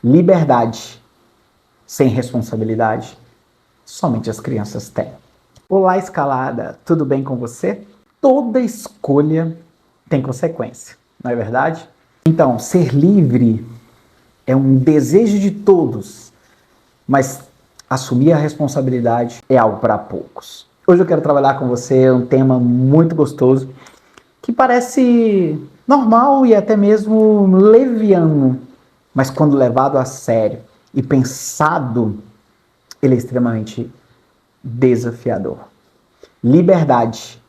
Liberdade sem responsabilidade, somente as crianças têm. Olá, escalada, tudo bem com você? Toda escolha tem consequência, não é verdade? Então, ser livre é um desejo de todos, mas assumir a responsabilidade é algo para poucos. Hoje eu quero trabalhar com você um tema muito gostoso, que parece normal e até mesmo leviano, mas quando levado a sério e pensado, ele é extremamente desafiador. Liberdade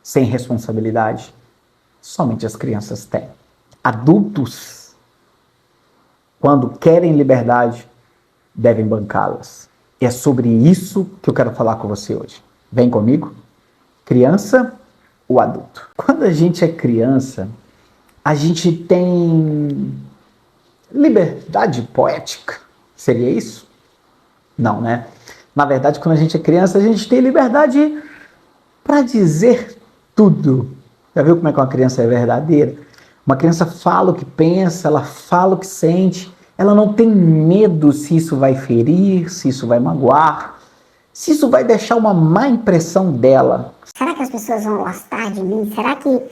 sem responsabilidade, somente as crianças têm. Adultos, quando querem liberdade, devem bancá-las. É sobre isso que eu quero falar com você hoje. Vem comigo? Criança ou adulto? Quando a gente é criança, a gente tem liberdade poética. Seria isso? Não, né? Na verdade, quando a gente é criança, a gente tem liberdade para dizer tudo. Já viu como é que uma criança é verdadeira? Uma criança fala o que pensa, ela fala o que sente, ela não tem medo se isso vai ferir, se isso vai magoar, se isso vai deixar uma má impressão dela. Será que as pessoas vão gostar de mim? Será que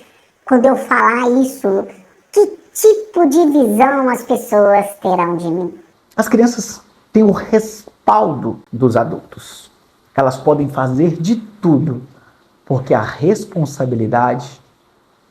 quando eu falar isso, que tipo de visão as pessoas terão de mim? As crianças têm o respaldo dos adultos. Elas podem fazer de tudo, porque a responsabilidade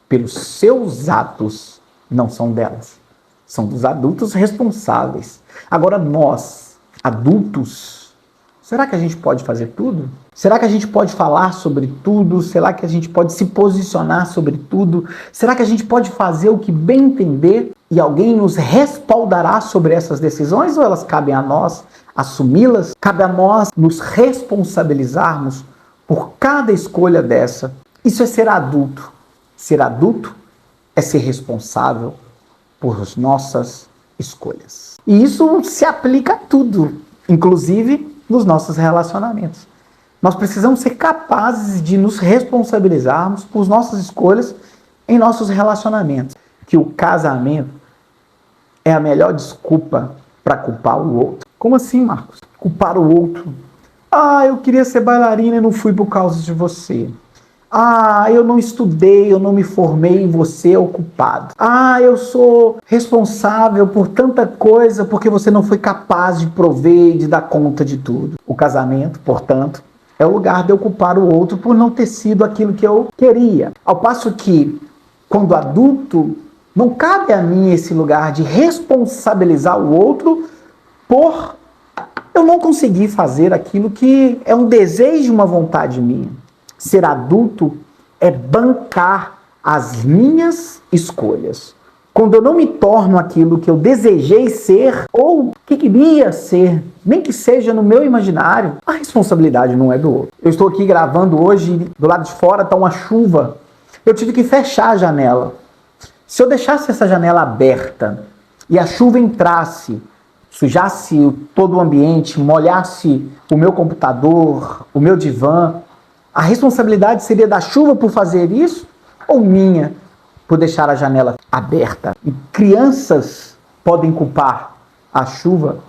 pelos seus atos não são delas. São dos adultos responsáveis. Agora nós, adultos, será que a gente pode fazer tudo? Será que a gente pode falar sobre tudo? Será que a gente pode se posicionar sobre tudo? Será que a gente pode fazer o que bem entender e alguém nos respaldará sobre essas decisões? Ou elas cabem a nós assumi-las? Cabe a nós nos responsabilizarmos por cada escolha dessa. Isso é ser adulto. Ser adulto é ser responsável por nossas escolhas. E isso se aplica a tudo, inclusive nos nossos relacionamentos. Nós precisamos ser capazes de nos responsabilizarmos por nossas escolhas em nossos relacionamentos. Que o casamento é a melhor desculpa para culpar o outro. Como assim, Marcos? Culpar o outro. Ah, eu queria ser bailarina e não fui por causa de você. Ah, eu não estudei, eu não me formei e você é o culpado. Ah, eu sou responsável por tanta coisa porque você não foi capaz de prover e de dar conta de tudo. O casamento, portanto, é o lugar de eu culpar o outro por não ter sido aquilo que eu queria. Ao passo que, quando adulto, não cabe a mim esse lugar de responsabilizar o outro por eu não conseguir fazer aquilo que é um desejo, uma vontade minha. Ser adulto é bancar as minhas escolhas. Quando eu não me torno aquilo que eu desejei ser ou que queria ser, nem que seja no meu imaginário, a responsabilidade não é do outro. Eu estou aqui gravando hoje, do lado de fora está uma chuva. Eu tive que fechar a janela. Se eu deixasse essa janela aberta e a chuva entrasse, sujasse todo o ambiente, molhasse o meu computador, o meu divã, a responsabilidade seria da chuva por fazer isso ou minha por deixar a janela aberta? E crianças podem culpar a chuva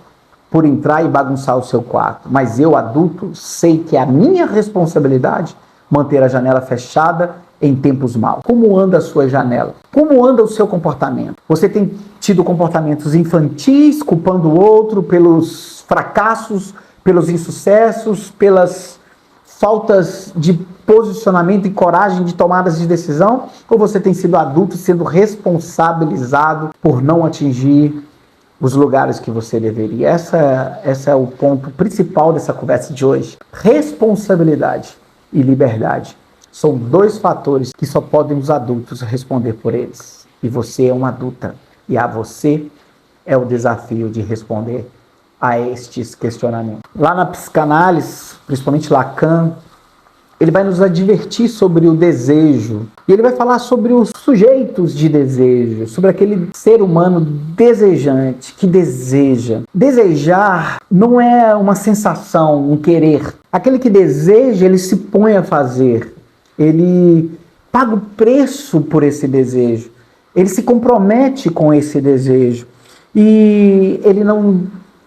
por entrar e bagunçar o seu quarto, mas eu, adulto, sei que é a minha responsabilidade manter a janela fechada em tempos maus. Como anda a sua janela? Como anda o seu comportamento? Você tem tido comportamentos infantis, culpando o outro pelos fracassos, pelos insucessos, pelas faltas de posicionamento e coragem de tomadas de decisão? Ou você tem sido adulto sendo responsabilizado por não atingir os lugares que você deveria? Essa é o ponto principal dessa conversa de hoje. Responsabilidade e liberdade são dois fatores que só podem os adultos responder por eles. E você é uma adulta. E a você é o desafio de responder a estes questionamentos. Lá na psicanálise, principalmente Lacan, ele vai nos advertir sobre o desejo. E ele vai falar sobre os sujeitos de desejo, sobre aquele ser humano desejante, que deseja. Desejar não é uma sensação, um querer. Aquele que deseja, ele se põe a fazer. Ele paga o preço por esse desejo. Ele se compromete com esse desejo. E ele não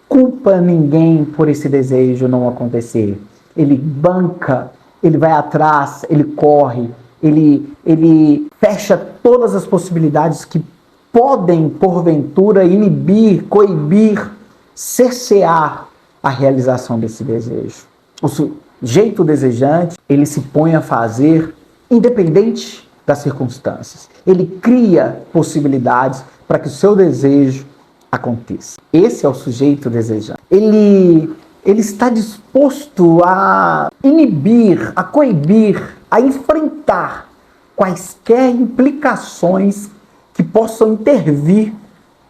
culpa ninguém por esse desejo não acontecer. Ele banca, ele vai atrás, ele corre, ele fecha todas as possibilidades que podem, porventura, inibir, coibir, cercear a realização desse desejo. O sujeito desejante, ele se põe a fazer independente das circunstâncias. Ele cria possibilidades para que o seu desejo aconteça. Esse é o sujeito desejante. Ele está disposto a inibir, a coibir, a enfrentar quaisquer implicações que possam intervir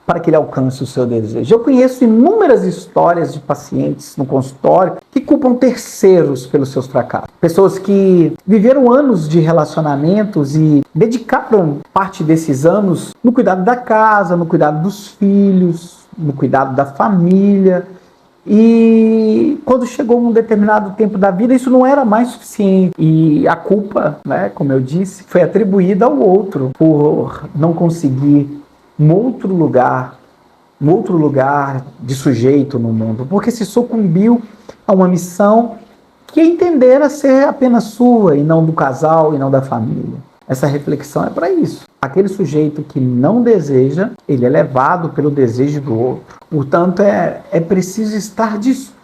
para que ele alcance o seu desejo. Eu conheço inúmeras histórias de pacientes no consultório que culpam terceiros pelos seus fracassos. Pessoas que viveram anos de relacionamentos e dedicaram parte desses anos no cuidado da casa, no cuidado dos filhos, no cuidado da família. E quando chegou um determinado tempo da vida, isso não era mais suficiente. E a culpa, né, como eu disse, foi atribuída ao outro por não conseguir um outro lugar de sujeito no mundo, porque se sucumbiu a uma missão que entendera ser apenas sua e não do casal e não da família. Essa reflexão é para isso. Aquele sujeito que não deseja, ele é levado pelo desejo do outro. Portanto, é preciso estar disposto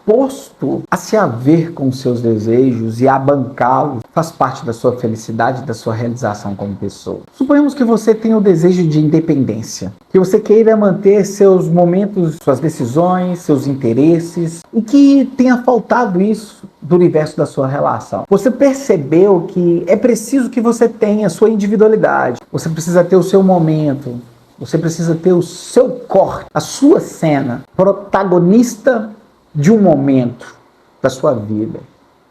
a se haver com os seus desejos e a bancá-los. Faz parte da sua felicidade, da sua realização como pessoa. Suponhamos que você tenha o desejo de independência, que você queira manter seus momentos, suas decisões, seus interesses, e que tenha faltado isso do universo da sua relação. Você percebeu que é preciso que você tenha a sua individualidade, você precisa ter o seu momento, você precisa ter o seu corte, a sua cena, protagonista de um momento da sua vida,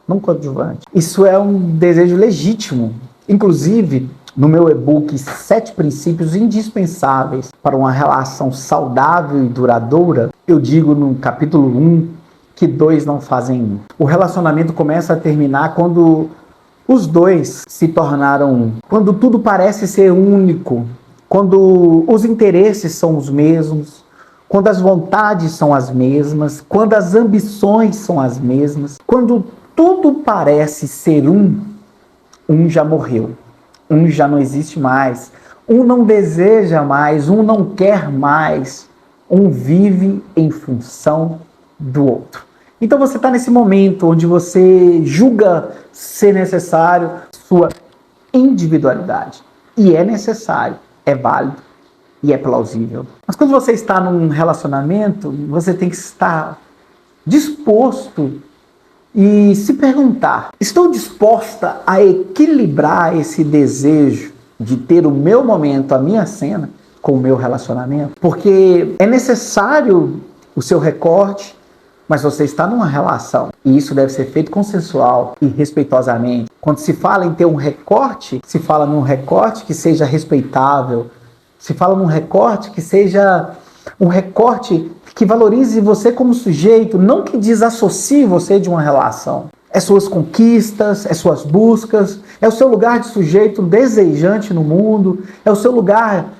não coadjuvante. Isso é um desejo legítimo. Inclusive, no meu e-book 7 princípios indispensáveis para uma relação saudável e duradoura, eu digo no capítulo 1 que 2 não fazem 1. O relacionamento começa a terminar quando os dois se tornaram um. Quando tudo parece ser único, quando os interesses são os mesmos, quando as vontades são as mesmas, quando as ambições são as mesmas, quando tudo parece ser um já morreu, um já não existe mais, um não deseja mais, um não quer mais, um vive em função do outro. Então você está nesse momento onde você julga ser necessário sua individualidade. E é necessário, é válido e é plausível. Mas quando você está num relacionamento, você tem que estar disposto e se perguntar: estou disposta a equilibrar esse desejo de ter o meu momento, a minha cena, com o meu relacionamento? Porque é necessário o seu recorte, mas você está numa relação. E isso deve ser feito consensual e respeitosamente. Quando se fala em ter um recorte, se fala num recorte que seja respeitável, se fala num recorte que seja um recorte que valorize você como sujeito, não que desassocie você de uma relação. É suas conquistas, é suas buscas, é o seu lugar de sujeito desejante no mundo, é o seu lugar,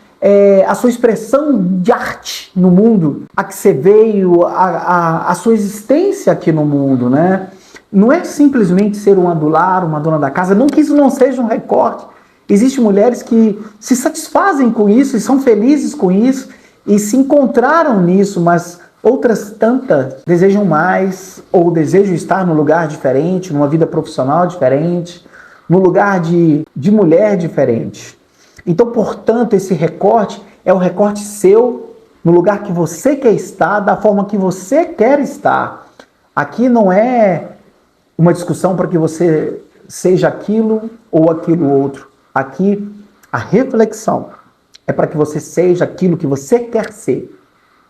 a sua expressão de arte no mundo, a que você veio, a sua existência aqui no mundo, né? Não é simplesmente ser um adular, uma dona da casa, não que isso não seja um recorte. Existem mulheres que se satisfazem com isso e são felizes com isso e se encontraram nisso, mas outras tantas desejam mais ou desejam estar num lugar diferente, numa vida profissional diferente, num lugar de mulher diferente. Então, portanto, esse recorte é um recorte seu, no lugar que você quer estar, da forma que você quer estar. Aqui não é uma discussão para que você seja aquilo ou aquilo outro. Aqui, a reflexão é para que você seja aquilo que você quer ser,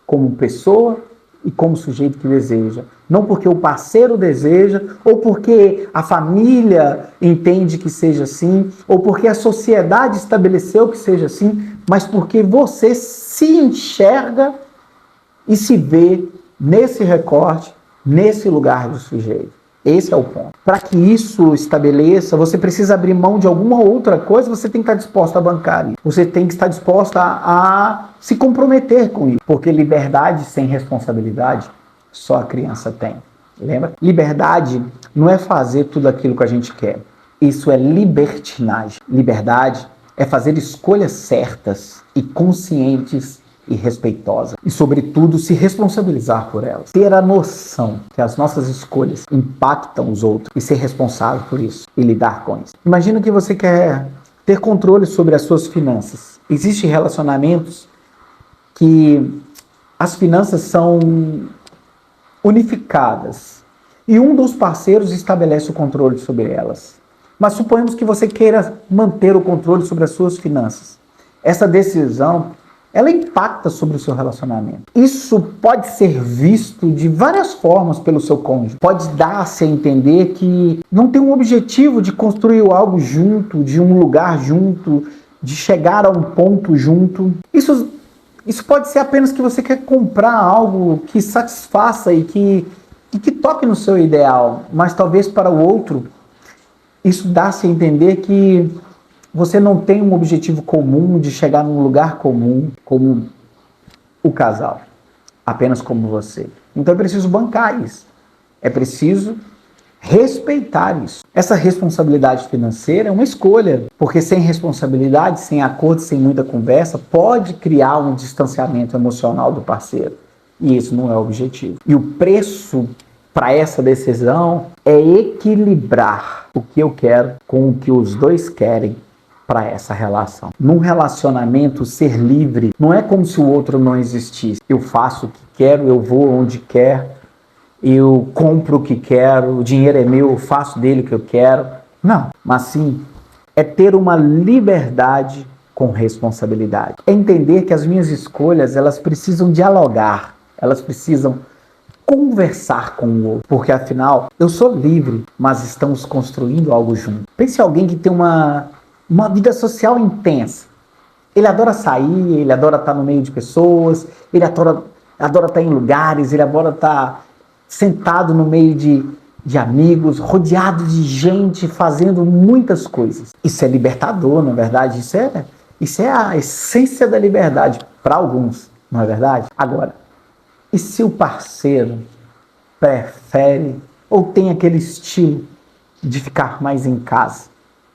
como pessoa e como sujeito que deseja. Não porque o parceiro deseja, ou porque a família entende que seja assim, ou porque a sociedade estabeleceu que seja assim, mas porque você se enxerga e se vê nesse recorte, nesse lugar do sujeito. Esse é o ponto. Para que isso estabeleça, você precisa abrir mão de alguma outra coisa, você tem que estar disposto a bancar isso. Você tem que estar disposto a se comprometer com isso. Porque liberdade sem responsabilidade, só a criança tem. Lembra? Liberdade não é fazer tudo aquilo que a gente quer. Isso é libertinagem. Liberdade é fazer escolhas certas e conscientes e respeitosas. E, sobretudo, se responsabilizar por elas. Ter a noção que as nossas escolhas impactam os outros e ser responsável por isso e lidar com isso. Imagina que você quer ter controle sobre as suas finanças. Existem relacionamentos que as finanças são unificadas e um dos parceiros estabelece o controle sobre elas. Mas suponhamos que você queira manter o controle sobre as suas finanças. Essa decisão, ela impacta sobre o seu relacionamento. Isso pode ser visto de várias formas pelo seu cônjuge. Pode dar-se a entender que não tem um objetivo de construir algo junto, de um lugar junto, de chegar a um ponto junto. Isso pode ser apenas que você quer comprar algo que satisfaça e que toque no seu ideal, mas talvez para o outro isso dá-se a entender que você não tem um objetivo comum de chegar num lugar comum como o casal, apenas como você. Então é preciso bancar isso, é preciso respeitar isso. Essa responsabilidade financeira é uma escolha, porque sem responsabilidade, sem acordo, sem muita conversa, pode criar um distanciamento emocional do parceiro. E isso não é o objetivo. E o preço para essa decisão é equilibrar o que eu quero com o que os dois querem para essa relação. Num relacionamento, ser livre não é como se o outro não existisse. Eu faço o que quero, eu vou onde quero, eu compro o que quero, o dinheiro é meu, eu faço dele o que eu quero. Não, mas sim, é ter uma liberdade com responsabilidade. É entender que as minhas escolhas, elas precisam dialogar, elas precisam conversar com o outro, porque afinal, eu sou livre, mas estamos construindo algo junto. Pense em alguém que tem uma vida social intensa. Ele adora sair, ele adora estar no meio de pessoas, ele adora estar em lugares, ele adora estar sentado no meio de amigos, rodeado de gente, fazendo muitas coisas. Isso é libertador, não é verdade? Isso é a essência da liberdade para alguns, não é verdade? Agora, e se o parceiro prefere ou tem aquele estilo de ficar mais em casa,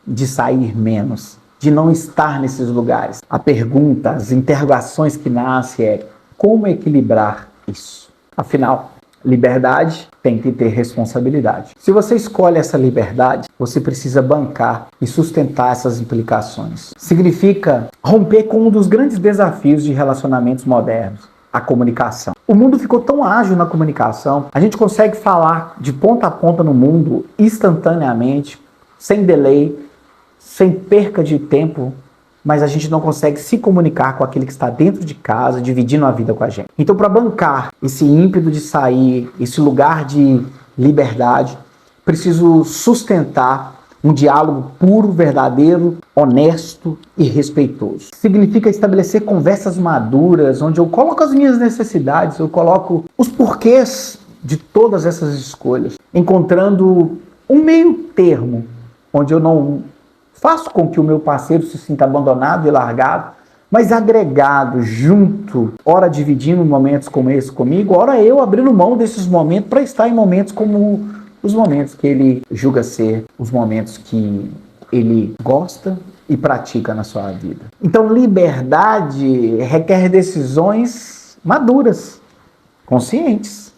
de sair menos, de não estar nesses lugares? A pergunta, as interrogações que nascem é como equilibrar isso? Afinal, liberdade tem que ter responsabilidade. Se você escolhe essa liberdade, você precisa bancar e sustentar essas implicações. Significa romper com um dos grandes desafios de relacionamentos modernos, a comunicação. O mundo ficou tão ágil na comunicação, a gente consegue falar de ponta a ponta no mundo instantaneamente, sem delay, sem perca de tempo, mas a gente não consegue se comunicar com aquele que está dentro de casa, dividindo a vida com a gente. Então, para bancar esse ímpeto de sair, esse lugar de liberdade, preciso sustentar um diálogo puro, verdadeiro, honesto e respeitoso. Significa estabelecer conversas maduras, onde eu coloco as minhas necessidades, eu coloco os porquês de todas essas escolhas, encontrando um meio termo, onde eu não faço com que o meu parceiro se sinta abandonado e largado, mas agregado, junto, ora dividindo momentos como esse comigo, ora eu abrindo mão desses momentos para estar em momentos como os momentos que ele julga ser os momentos que ele gosta e pratica na sua vida. Então, liberdade requer decisões maduras, conscientes,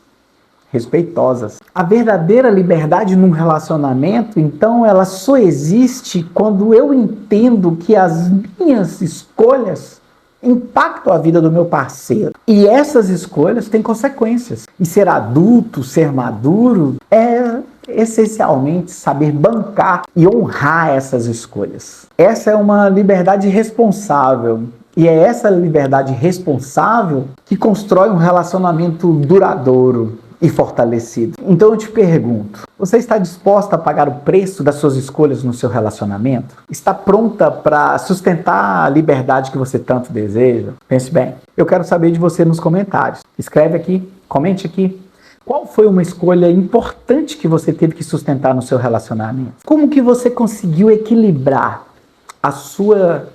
respeitosas. A verdadeira liberdade num relacionamento, então, ela só existe quando eu entendo que as minhas escolhas impactam a vida do meu parceiro. E essas escolhas têm consequências. E ser adulto, ser maduro, é essencialmente saber bancar e honrar essas escolhas. Essa é uma liberdade responsável. E é essa liberdade responsável que constrói um relacionamento duradouro e fortalecido. Então eu te pergunto, você está disposta a pagar o preço das suas escolhas no seu relacionamento? Está pronta para sustentar a liberdade que você tanto deseja? Pense bem. Eu quero saber de você nos comentários. Escreve aqui, comente aqui. Qual foi uma escolha importante que você teve que sustentar no seu relacionamento? Como que você conseguiu equilibrar a sua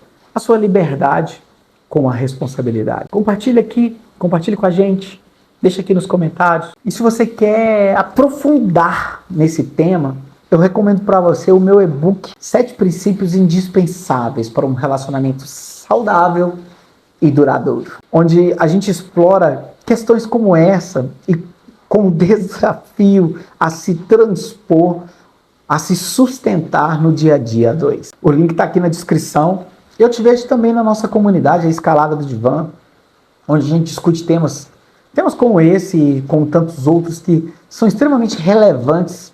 liberdade com a responsabilidade? Compartilhe aqui, compartilhe com a gente, deixa aqui nos comentários. E se você quer aprofundar nesse tema, eu recomendo para você o meu e-book 7 princípios indispensáveis para um relacionamento saudável e duradouro, onde a gente explora questões como essa e com o desafio a se transpor, a se sustentar no dia a dia a dois. O link está aqui na descrição. Eu te vejo também na nossa comunidade, a Escalada do Divã, onde a gente discute temas como esse e como tantos outros que são extremamente relevantes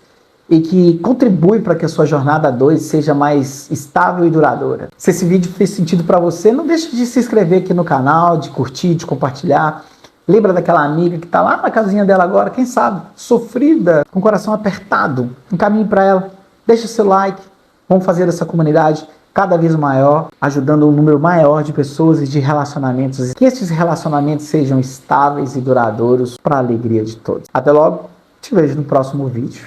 e que contribuem para que a sua jornada a dois seja mais estável e duradoura. Se esse vídeo fez sentido para você, não deixe de se inscrever aqui no canal, de curtir, de compartilhar. Lembra daquela amiga que está lá na casinha dela agora, quem sabe, sofrida, com o coração apertado? Encaminhe para ela, deixa seu like, vamos fazer essa comunidade cada vez maior, ajudando um número maior de pessoas e de relacionamentos. Que esses relacionamentos sejam estáveis e duradouros para a alegria de todos. Até logo, te vejo no próximo vídeo.